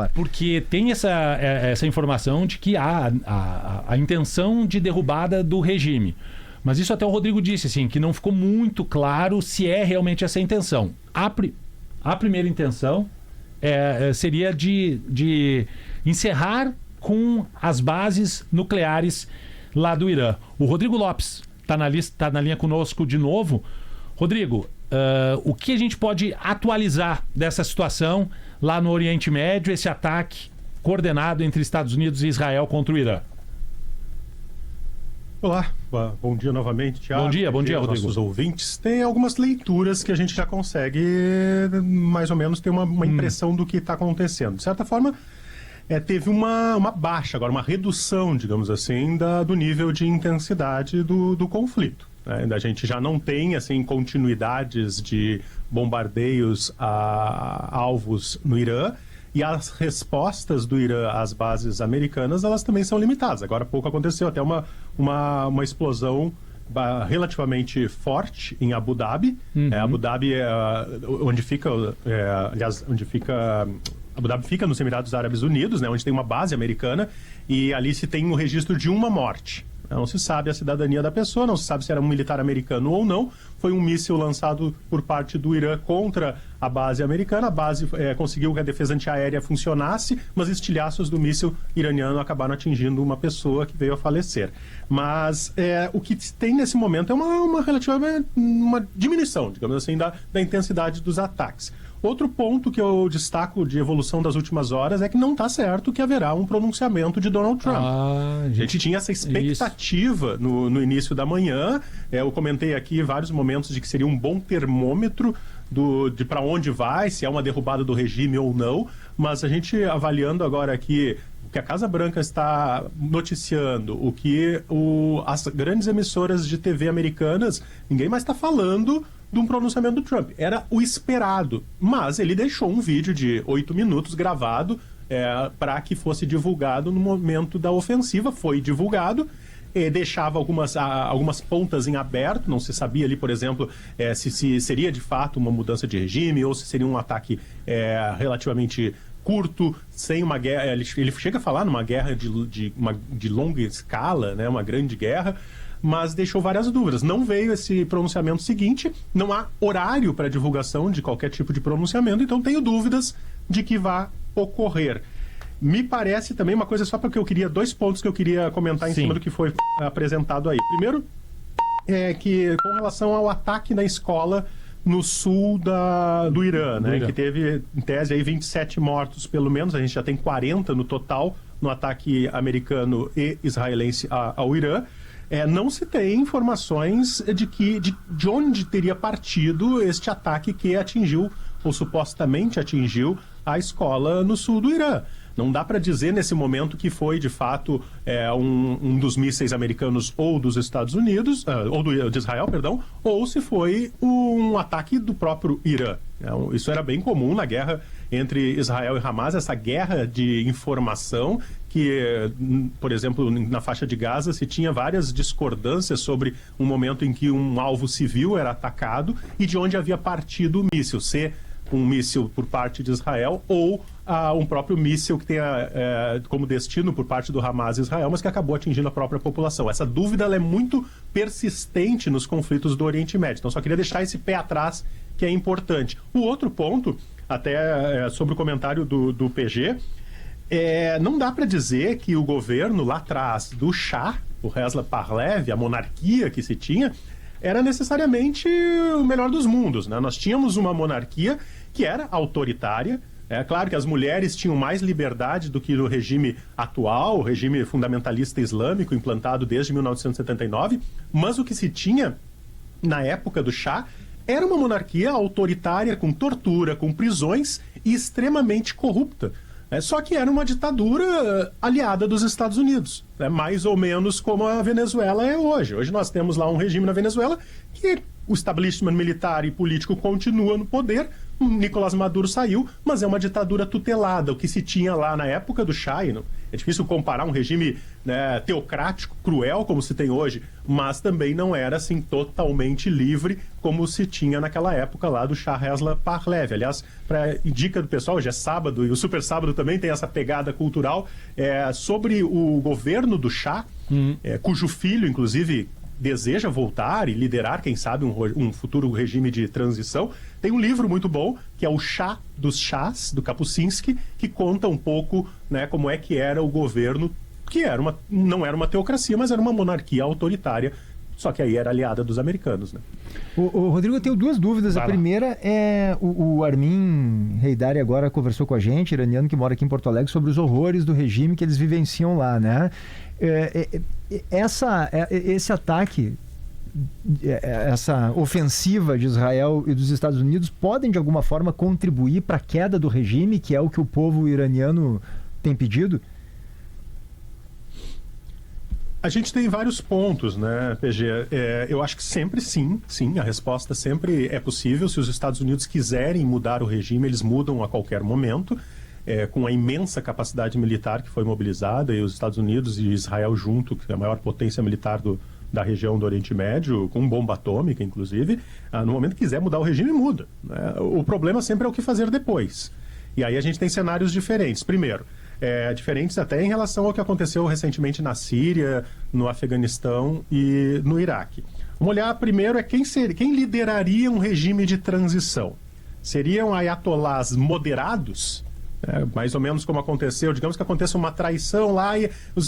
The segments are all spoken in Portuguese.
claro. Porque tem essa informação de que há a intenção de derrubada do regime. Mas isso até o Rodrigo disse, assim, que não ficou muito claro se é realmente essa a intenção. A primeira intenção seria de encerrar com as bases nucleares lá do Irã. O Rodrigo Lopes está na linha conosco de novo. Rodrigo, o que a gente pode atualizar dessa situação lá no Oriente Médio, esse ataque coordenado entre Estados Unidos e Israel contra o Irã? Olá, bom dia novamente, Thiago. Bom dia, Rodrigo. Nossos ouvintes. Tem algumas leituras que a gente já consegue mais ou menos ter uma impressão do que está acontecendo. De certa forma, teve uma baixa, agora uma redução, digamos assim, do nível de intensidade do conflito. A gente já não tem assim continuidades de bombardeios a alvos no Irã, e as respostas do Irã às bases americanas, elas também são limitadas. Agora há pouco aconteceu até uma explosão relativamente forte em Abu Dhabi. Abu Dhabi onde fica Abu Dhabi fica nos Emirados Árabes Unidos, né, onde tem uma base americana, e ali se tem um registro de uma morte. Não se sabe a cidadania da pessoa, não se sabe se era um militar americano ou não. Foi um míssil lançado por parte do Irã contra a base americana. A base conseguiu que a defesa antiaérea funcionasse, mas estilhaços do míssil iraniano acabaram atingindo uma pessoa que veio a falecer. Mas o que tem nesse momento é uma diminuição, digamos assim, da intensidade dos ataques. Outro ponto que eu destaco de evolução das últimas horas é que não está certo que haverá um pronunciamento de Donald Trump. A gente tinha essa expectativa no início da manhã. Eu comentei aqui vários momentos de que seria um bom termômetro de para onde vai, se é uma derrubada do regime ou não. Mas a gente avaliando agora aqui o que a Casa Branca está noticiando, o que as grandes emissoras de TV americanas, ninguém mais está falando de um pronunciamento do Trump. Era o esperado, mas ele deixou um vídeo de 8 minutos gravado para que fosse divulgado no momento da ofensiva. Foi divulgado, deixava algumas pontas em aberto, não se sabia ali, por exemplo, se seria de fato uma mudança de regime ou se seria um ataque relativamente curto, sem uma guerra. Ele chega a falar numa guerra de longa escala, né, uma grande guerra, mas deixou várias dúvidas. Não veio esse pronunciamento seguinte, não há horário para divulgação de qualquer tipo de pronunciamento, então tenho dúvidas de que vai ocorrer. Me parece também uma coisa, só porque eu queria, 2 pontos que eu queria comentar em cima do que foi apresentado aí. Primeiro, que com relação ao ataque na escola no sul do Irã, né, que teve, em tese, aí 27 mortos pelo menos, a gente já tem 40 no total no ataque americano e israelense ao Irã. Não se tem informações de onde teria partido este ataque que atingiu, ou supostamente atingiu, a escola no sul do Irã. Não dá para dizer nesse momento que foi, de fato, um dos mísseis americanos ou dos Estados Unidos, ou de Israel, perdão, ou se foi um ataque do próprio Irã. Isso era bem comum na guerra entre Israel e Hamas, essa guerra de informação que, por exemplo, na faixa de Gaza se tinha várias discordâncias sobre um momento em que um alvo civil era atacado e de onde havia partido o míssil, se um míssil por parte de Israel ou um próprio míssil que tenha como destino por parte do Hamas e Israel, mas que acabou atingindo a própria população. Essa dúvida ela é muito persistente nos conflitos do Oriente Médio. Então, só queria deixar esse pé atrás, que é importante. O outro ponto, até sobre o comentário do PG, não dá para dizer que o governo lá atrás do Shah, o Reza Pahlavi, a monarquia que se tinha, era necessariamente o melhor dos mundos, né? Nós tínhamos uma monarquia que era autoritária. É claro que as mulheres tinham mais liberdade do que no regime atual, o regime fundamentalista islâmico implantado desde 1979, mas o que se tinha na época do Shah era uma monarquia autoritária, com tortura, com prisões e extremamente corrupta. Só que era uma ditadura aliada dos Estados Unidos, mais ou menos como a Venezuela é hoje. Hoje nós temos lá um regime na Venezuela que o establishment militar e político continua no poder, Nicolás Maduro saiu, mas é uma ditadura tutelada, o que se tinha lá na época do Shah. É difícil comparar um regime, né, teocrático, cruel, como se tem hoje, mas também não era assim totalmente livre como se tinha naquela época lá do Shah Reza Pahlavi. Aliás, para dica do pessoal, hoje é sábado e o Super Sábado também tem essa pegada cultural sobre o governo do Shah, cujo filho, inclusive, deseja voltar e liderar, quem sabe, um futuro regime de transição. Tem um livro muito bom, que é o Shah dos Shahs, do Kapuscinski, que conta um pouco, né, como é que era o governo, que não era uma teocracia, mas era uma monarquia autoritária, só que aí era aliada dos americanos, né? O Rodrigo, eu tenho duas dúvidas. A primeira é o Armin Heidari agora conversou com a gente, iraniano que mora aqui em Porto Alegre, sobre os horrores do regime que eles vivenciam lá, né? Esse ataque, essa ofensiva de Israel e dos Estados Unidos podem de alguma forma contribuir para a queda do regime, que é o que o povo iraniano tem pedido? A gente tem vários pontos, né, PG? Eu acho que sempre sim, a resposta sempre é possível. Se os Estados Unidos quiserem mudar o regime, eles mudam a qualquer momento, com a imensa capacidade militar que foi mobilizada, e os Estados Unidos e Israel junto, que é a maior potência militar da região do Oriente Médio, com bomba atômica, inclusive, no momento que quiser mudar o regime, muda, né? O problema sempre é o que fazer depois. E aí a gente tem cenários diferentes. Primeiro, diferentes até em relação ao que aconteceu recentemente na Síria, no Afeganistão e no Iraque. Vamos olhar primeiro quem lideraria um regime de transição. Seriam ayatolás moderados? Mais ou menos como aconteceu, digamos que aconteça uma traição lá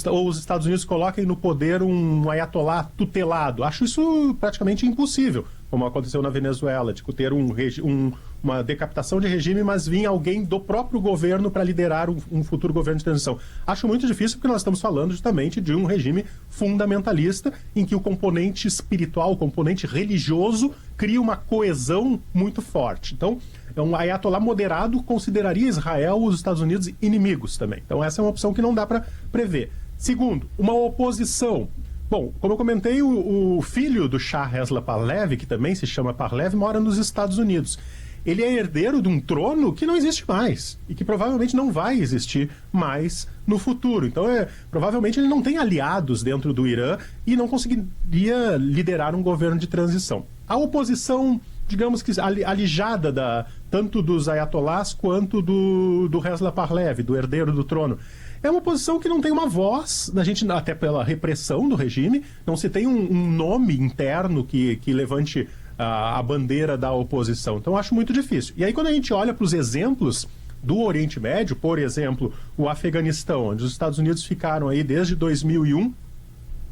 ou os Estados Unidos coloquem no poder um ayatolá tutelado. Acho isso praticamente impossível, como aconteceu na Venezuela, de ter uma decapitação de regime, mas vinha alguém do próprio governo para liderar um futuro governo de transição. Acho muito difícil porque nós estamos falando justamente de um regime fundamentalista em que o componente espiritual, o componente religioso cria uma coesão muito forte. Então, um ayatolá moderado consideraria Israel e os Estados Unidos inimigos também. Então essa é uma opção que não dá para prever. Segundo, uma oposição. Bom, como eu comentei, o filho do Shah Reza Pahlavi, que também se chama Pahlavi, mora nos Estados Unidos. Ele é herdeiro de um trono que não existe mais e que provavelmente não vai existir mais no futuro. Então, provavelmente ele não tem aliados dentro do Irã e não conseguiria liderar um governo de transição. A oposição, digamos que alijada tanto dos ayatolás quanto do Reza Pahlavi, do herdeiro do trono. É uma posição que não tem uma voz, a gente, até pela repressão do regime, não se tem um nome interno que levante a bandeira da oposição. Então, acho muito difícil. E aí, quando a gente olha para os exemplos do Oriente Médio, por exemplo, o Afeganistão, onde os Estados Unidos ficaram aí desde 2001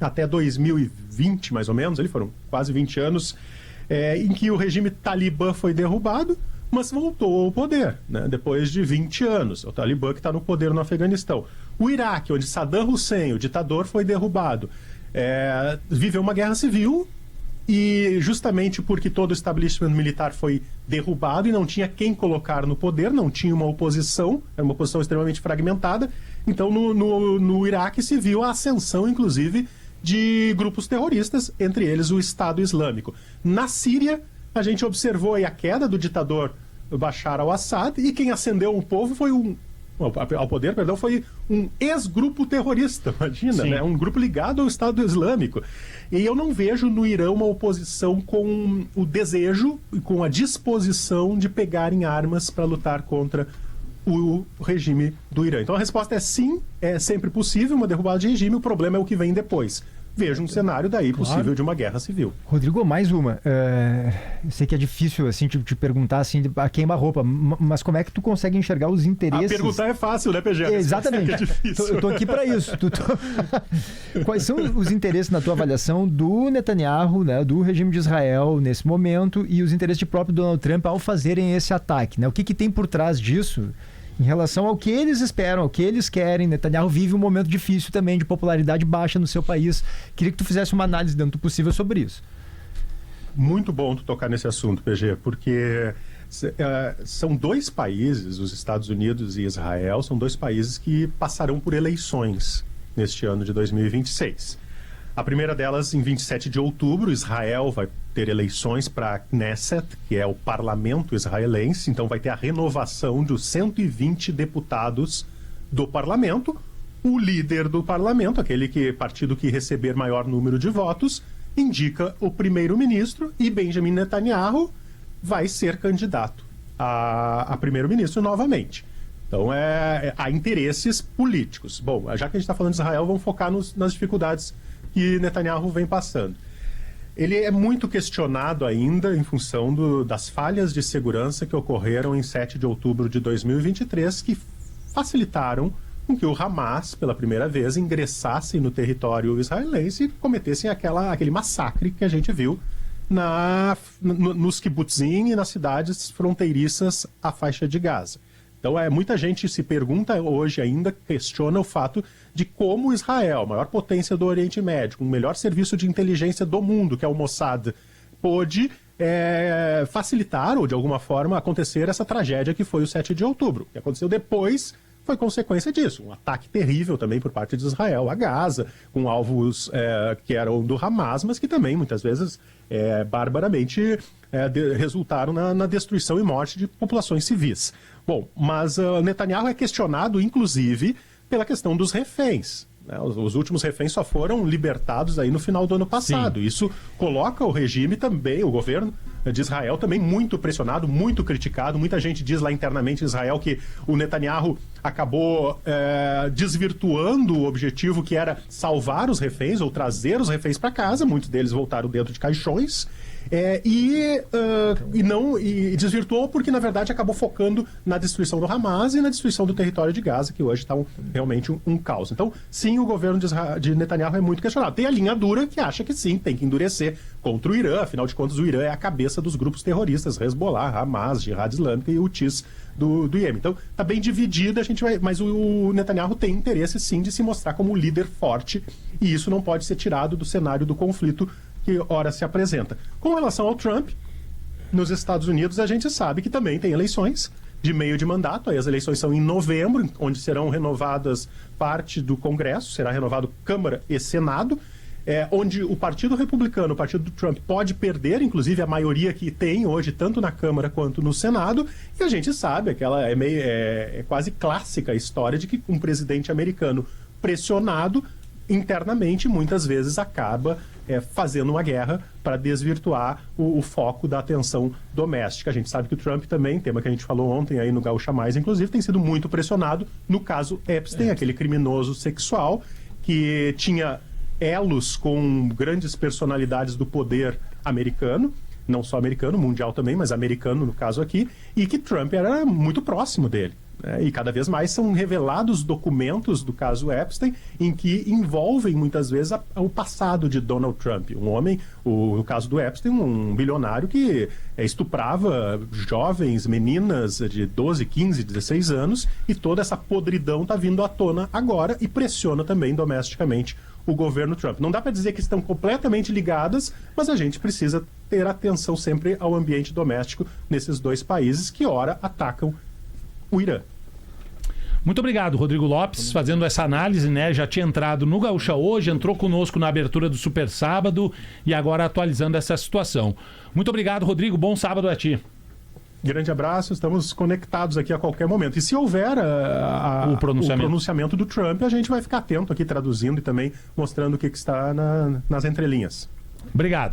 até 2020, mais ou menos, ali foram quase 20 anos, em que o regime talibã foi derrubado, mas voltou ao poder, né, depois de 20 anos. O Talibã que está no poder no Afeganistão. O Iraque, onde Saddam Hussein, o ditador, foi derrubado, viveu uma guerra civil, e justamente porque todo o estabelecimento militar foi derrubado e não tinha quem colocar no poder, não tinha uma oposição, era uma oposição extremamente fragmentada, então no Iraque se viu a ascensão, inclusive, de grupos terroristas, entre eles o Estado Islâmico. Na Síria, a gente observou aí a queda do ditador Bashar al-Assad, e quem ascendeu o povo foi ao poder, foi um ex-grupo terrorista, imagina, né? Um grupo ligado ao Estado Islâmico. E eu não vejo no Irã uma oposição com o desejo e com a disposição de pegarem armas para lutar contra o regime do Irã. Então a resposta é sim, é sempre possível uma derrubada de regime, o problema é o que vem depois. Vejo um cenário daí possível de uma guerra civil. Rodrigo, mais uma. Eu sei que é difícil assim, te perguntar assim, a queima-roupa, mas como é que tu consegue enxergar os interesses? A perguntar é fácil, né, PG? Exatamente. É difícil. Eu tô aqui para isso. Quais são os interesses, na tua avaliação, do Netanyahu, né, do regime de Israel nesse momento, e os interesses de próprio Donald Trump ao fazerem esse ataque, né? O que tem por trás disso? Em relação ao que eles esperam, ao que eles querem. Netanyahu vive um momento difícil também, de popularidade baixa no seu país. Queria que tu fizesse uma análise dentro do possível sobre isso. Muito bom tu tocar nesse assunto, PG, porque são dois países, os Estados Unidos e Israel, são dois países que passarão por eleições neste ano de 2026. A primeira delas, em 27 de outubro, Israel vai ter eleições para a Knesset, que é o parlamento israelense. Então vai ter a renovação dos 120 deputados do parlamento. O líder do parlamento, partido que receber maior número de votos, indica o primeiro-ministro, e Benjamin Netanyahu vai ser candidato a primeiro-ministro novamente. Então há interesses políticos. Bom, já que a gente está falando de Israel, vamos focar nas dificuldades que Netanyahu vem passando. Ele é muito questionado ainda em função das falhas de segurança que ocorreram em 7 de outubro de 2023, que facilitaram com que o Hamas, pela primeira vez, ingressasse no território israelense e cometessem aquele massacre que a gente viu nos kibbutzim e nas cidades fronteiriças à faixa de Gaza. Então, muita gente se pergunta hoje ainda, questiona o fato de como Israel, a maior potência do Oriente Médio, com o melhor serviço de inteligência do mundo, que é o Mossad, pôde facilitar ou, de alguma forma, acontecer essa tragédia que foi o 7 de outubro. O que aconteceu depois foi consequência disso. Um ataque terrível também por parte de Israel a Gaza, com alvos que eram do Hamas, mas que também, muitas vezes, barbaramente resultaram na destruição e morte de populações civis. Bom, mas Netanyahu é questionado, inclusive, pela questão dos reféns. Os últimos reféns só foram libertados aí no final do ano passado. Sim. Isso coloca o regime também, o governo de Israel também muito pressionado, muito criticado. Muita gente diz lá internamente em Israel que o Netanyahu acabou desvirtuando o objetivo que era salvar os reféns ou trazer os reféns para casa. Muitos deles voltaram dentro de caixões. E desvirtuou porque, na verdade, acabou focando na destruição do Hamas e na destruição do território de Gaza, que hoje está realmente um caos. Então, sim, o governo de Netanyahu é muito questionado. Tem a linha dura que acha que sim, tem que endurecer contra o Irã. Afinal de contas, o Irã é a cabeça dos grupos terroristas, Hezbollah, Hamas, Jihad Islâmica e Houthis do Iêmen. Então, está bem dividido, mas o Netanyahu tem interesse, sim, de se mostrar como um líder forte, e isso não pode ser tirado do cenário do conflito que ora se apresenta. Com relação ao Trump, nos Estados Unidos a gente sabe que também tem eleições de meio de mandato. Aí as eleições são em novembro, onde serão renovadas parte do Congresso, será renovado Câmara e Senado, onde o Partido Republicano, o partido do Trump, pode perder, inclusive, a maioria que tem hoje, tanto na Câmara quanto no Senado, e a gente sabe, é quase clássica a história de que um presidente americano pressionado internamente, muitas vezes acaba fazendo uma guerra para desvirtuar o foco da atenção doméstica. A gente sabe que o Trump também, tema que a gente falou ontem aí no Gaúcha Mais, inclusive, tem sido muito pressionado no caso Epstein, aquele criminoso sexual que tinha elos com grandes personalidades do poder americano, não só americano, mundial também, mas americano no caso aqui, e que Trump era muito próximo dele. E cada vez mais são revelados documentos do caso Epstein em que envolvem muitas vezes o passado de Donald Trump. Um homem, no caso do Epstein, um bilionário que estuprava jovens, meninas de 12, 15, 16 anos, e toda essa podridão está vindo à tona agora e pressiona também domesticamente o governo Trump. Não dá para dizer que estão completamente ligadas, mas a gente precisa ter atenção sempre ao ambiente doméstico nesses dois países que ora atacam o Irã. Muito obrigado, Rodrigo Lopes, fazendo essa análise, né? Já tinha entrado no Gaúcha hoje, entrou conosco na abertura do Super Sábado e agora atualizando essa situação. Muito obrigado, Rodrigo. Bom sábado a ti. Grande abraço, estamos conectados aqui a qualquer momento. E se houver o pronunciamento do Trump, a gente vai ficar atento aqui traduzindo e também mostrando o que está nas entrelinhas. Obrigado.